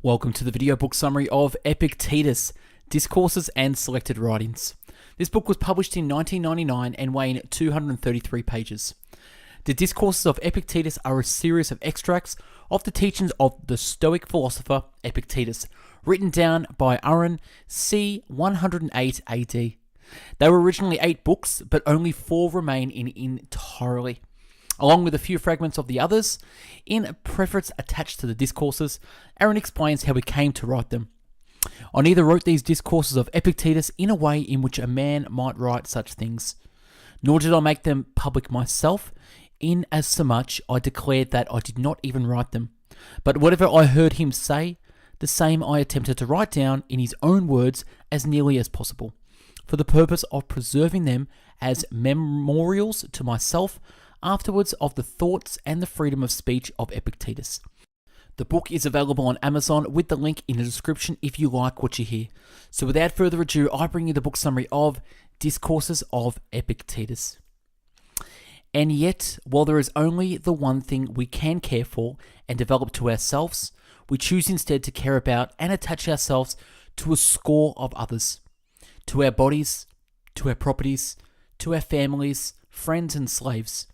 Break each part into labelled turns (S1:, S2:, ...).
S1: Welcome to the video book summary of Epictetus, Discourses and Selected Writings. This book was published in 1999 and weighing 233 pages. The Discourses of Epictetus are a series of extracts of the teachings of the Stoic philosopher Epictetus, written down by Urban c. 108 AD. They were originally 8 books, but only 4 remain in entirely. Along with a few fragments of the others, in a preface attached to the discourses, Aaron explains how he came to write them. I neither wrote these discourses of Epictetus in a way in which a man might write such things, nor did I make them public myself, in as so much I declared that I did not even write them, but whatever I heard him say, the same I attempted to write down in his own words as nearly as possible, for the purpose of preserving them as memorials to myself afterwards of the thoughts and the freedom of speech of Epictetus. The book is available on Amazon with the link in the description if you like what you hear. So without further ado, I bring you the book summary of Discourses of Epictetus. And yet, while there is only the one thing we can care for and develop to ourselves, we choose instead to care about and attach ourselves to a score of others, to our bodies, to our properties, to our families, friends and slaves.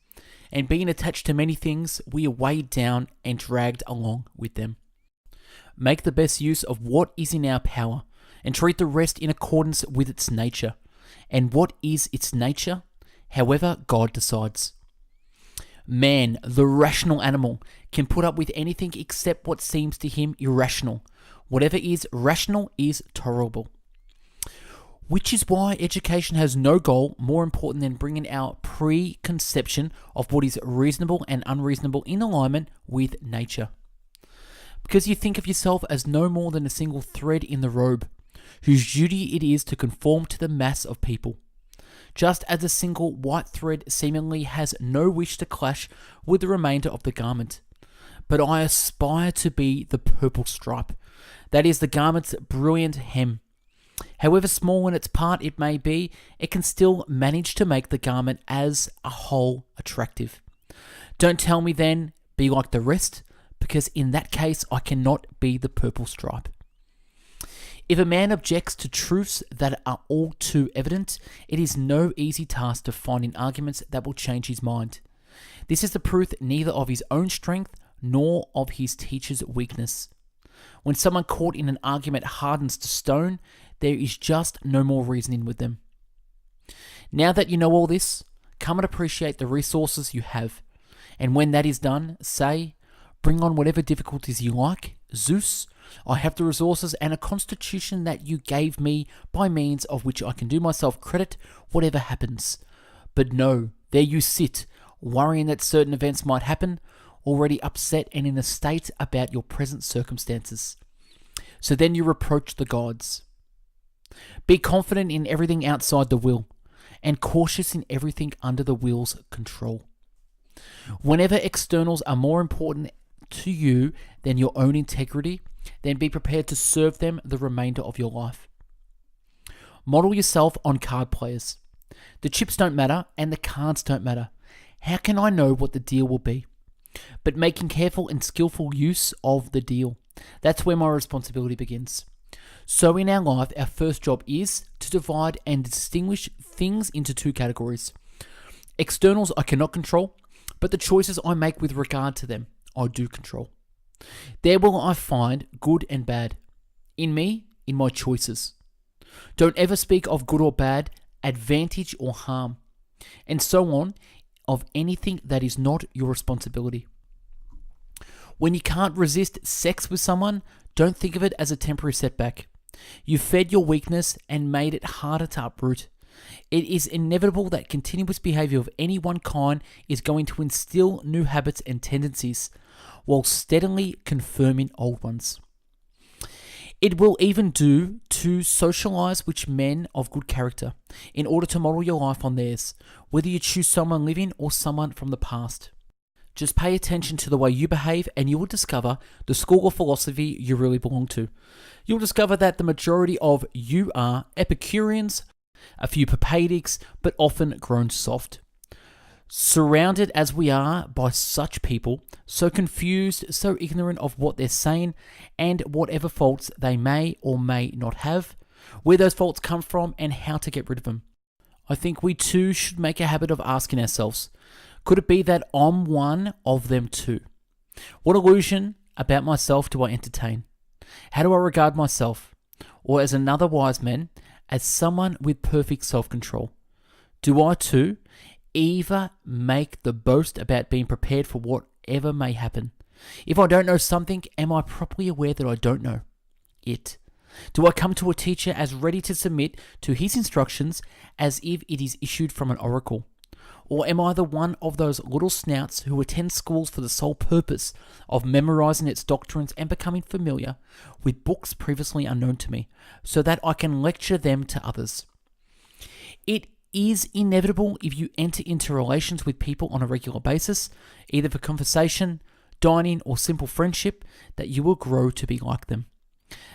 S1: And being attached to many things, we are weighed down and dragged along with them. Make the best use of what is in our power, and treat the rest in accordance with its nature. And what is its nature? However God decides. Man, the rational animal, can put up with anything except what seems to him irrational. Whatever is rational is tolerable. Which is why education has no goal more important than bringing our preconception of what is reasonable and unreasonable in alignment with nature. Because you think of yourself as no more than a single thread in the robe, whose duty it is to conform to the mass of people. Just as a single white thread seemingly has no wish to clash with the remainder of the garment. But I aspire to be the purple stripe, that is the garment's brilliant hem. However small in its part it may be, it can still manage to make the garment as a whole attractive. Don't tell me then, be like the rest, because in that case I cannot be the purple stripe. If a man objects to truths that are all too evident, it is no easy task to find in arguments that will change his mind. This is the proof neither of his own strength nor of his teacher's weakness. When someone caught in an argument hardens to stone, there is just no more reasoning with them. Now that you know all this, come and appreciate the resources you have. And when that is done, say, bring on whatever difficulties you like. Zeus, I have the resources and a constitution that you gave me by means of which I can do myself credit whatever happens. But no, there you sit, worrying that certain events might happen, already upset and in a state about your present circumstances. So then you reproach the gods. Be confident in everything outside the will, and cautious in everything under the will's control. Whenever externals are more important to you than your own integrity, then be prepared to serve them the remainder of your life. Model yourself on card players. The chips don't matter and the cards don't matter. How can I know what the deal will be? But making careful and skillful use of the deal. That's where my responsibility begins. So in our life, our first job is to divide and distinguish things into 2 categories. Externals I cannot control, but the choices I make with regard to them, I do control. There will I find good and bad. In me, in my choices. Don't ever speak of good or bad, advantage or harm, and so on, of anything that is not your responsibility. When you can't resist sex with someone, don't think of it as a temporary setback. You fed your weakness and made it harder to uproot. It is inevitable that continuous behavior of any one kind is going to instill new habits and tendencies, while steadily confirming old ones. It will even do to socialize with men of good character, in order to model your life on theirs, whether you choose someone living or someone from the past. Just pay attention to the way you behave and you will discover the school of philosophy you really belong to. You'll discover that the majority of you are Epicureans, a few Papidics, but often grown soft. Surrounded as we are by such people, so confused, so ignorant of what they're saying, and whatever faults they may or may not have, where those faults come from, and how to get rid of them, I think we too should make a habit of asking ourselves, could it be that I'm one of them too? What illusion about myself do I entertain? How do I regard myself? Or as another wise man, as someone with perfect self-control? Do I too ever make the boast about being prepared for whatever may happen? If I don't know something, am I properly aware that I don't know it? Do I come to a teacher as ready to submit to his instructions as if it is issued from an oracle? Or am I the one of those little snouts who attend schools for the sole purpose of memorizing its doctrines and becoming familiar with books previously unknown to me, so that I can lecture them to others? It is inevitable if you enter into relations with people on a regular basis, either for conversation, dining, or simple friendship, that you will grow to be like them.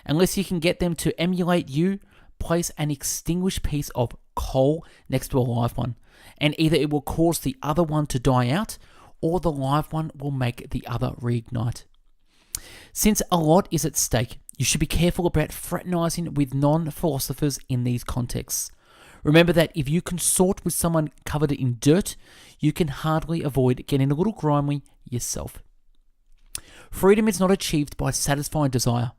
S1: Unless you can get them to emulate you, place an extinguished piece of coal next to a live one, and either it will cause the other one to die out, or the live one will make the other reignite. Since a lot is at stake, you should be careful about fraternizing with non-philosophers in these contexts. Remember that if you consort with someone covered in dirt, you can hardly avoid getting a little grimy yourself. Freedom is not achieved by satisfying desire,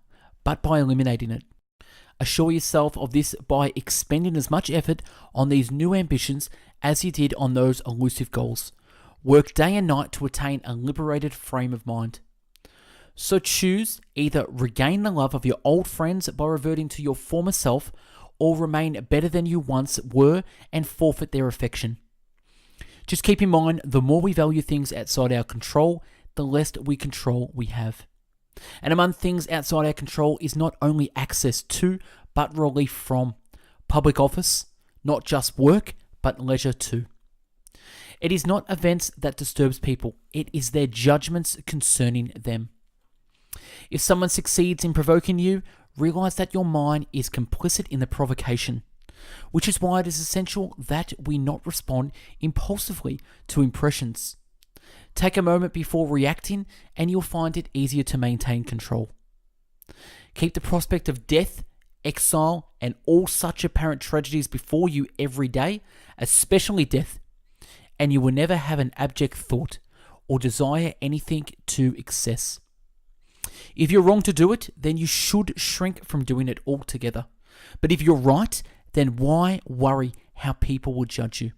S1: but by eliminating it. Assure yourself of this by expending as much effort on these new ambitions as you did on those elusive goals. Work day and night to attain a liberated frame of mind. So choose either regain the love of your old friends by reverting to your former self, or remain better than you once were and forfeit their affection. Just keep in mind, the more we value things outside our control, the less control we have. And among things outside our control is not only access to, but relief from public office, not just work, but leisure too. It is not events that disturbs people, it is their judgments concerning them. If someone succeeds in provoking you, realize that your mind is complicit in the provocation, which is why it is essential that we not respond impulsively to impressions. Take a moment before reacting, and you'll find it easier to maintain control. Keep the prospect of death, exile, and all such apparent tragedies before you every day, especially death, and you will never have an abject thought or desire anything to excess. If you're wrong to do it, then you should shrink from doing it altogether. But if you're right, then why worry how people will judge you?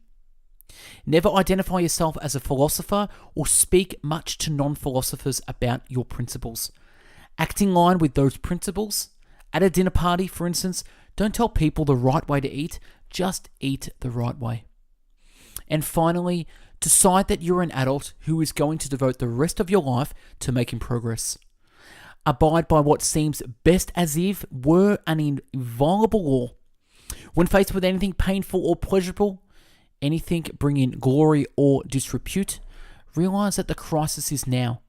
S1: Never identify yourself as a philosopher or speak much to non-philosophers about your principles. Act in line with those principles. At a dinner party, for instance, don't tell people the right way to eat, just eat the right way. And finally, decide that you're an adult who is going to devote the rest of your life to making progress. Abide by what seems best as if were an inviolable law. When faced with anything painful or pleasurable, anything bringing glory or disrepute, realize that the crisis is now,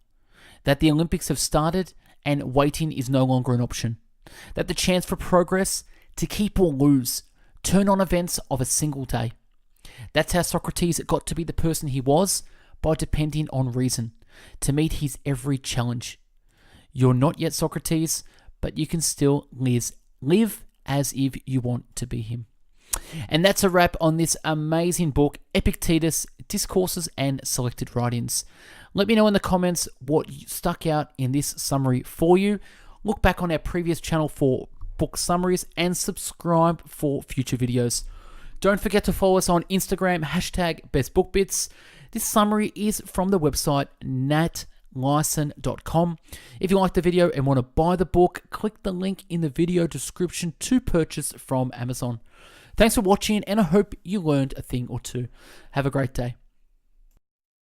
S1: that the Olympics have started and waiting is no longer an option, that the chance for progress, to keep or lose, turn on events of a single day. That's how Socrates got to be the person he was, by depending on reason, to meet his every challenge. You're not yet Socrates, but you can still live as if you want to be him. And that's a wrap on this amazing book, Epictetus, Discourses and Selected Writings. Let me know in the comments what stuck out in this summary for you. Look back on our previous channel for book summaries and subscribe for future videos. Don't forget to follow us on Instagram, #BestBookBits. This summary is from the website natlyson.com. If you liked the video and want to buy the book, click the link in the video description to purchase from Amazon. Thanks for watching, and I hope you learned a thing or two. Have a great day.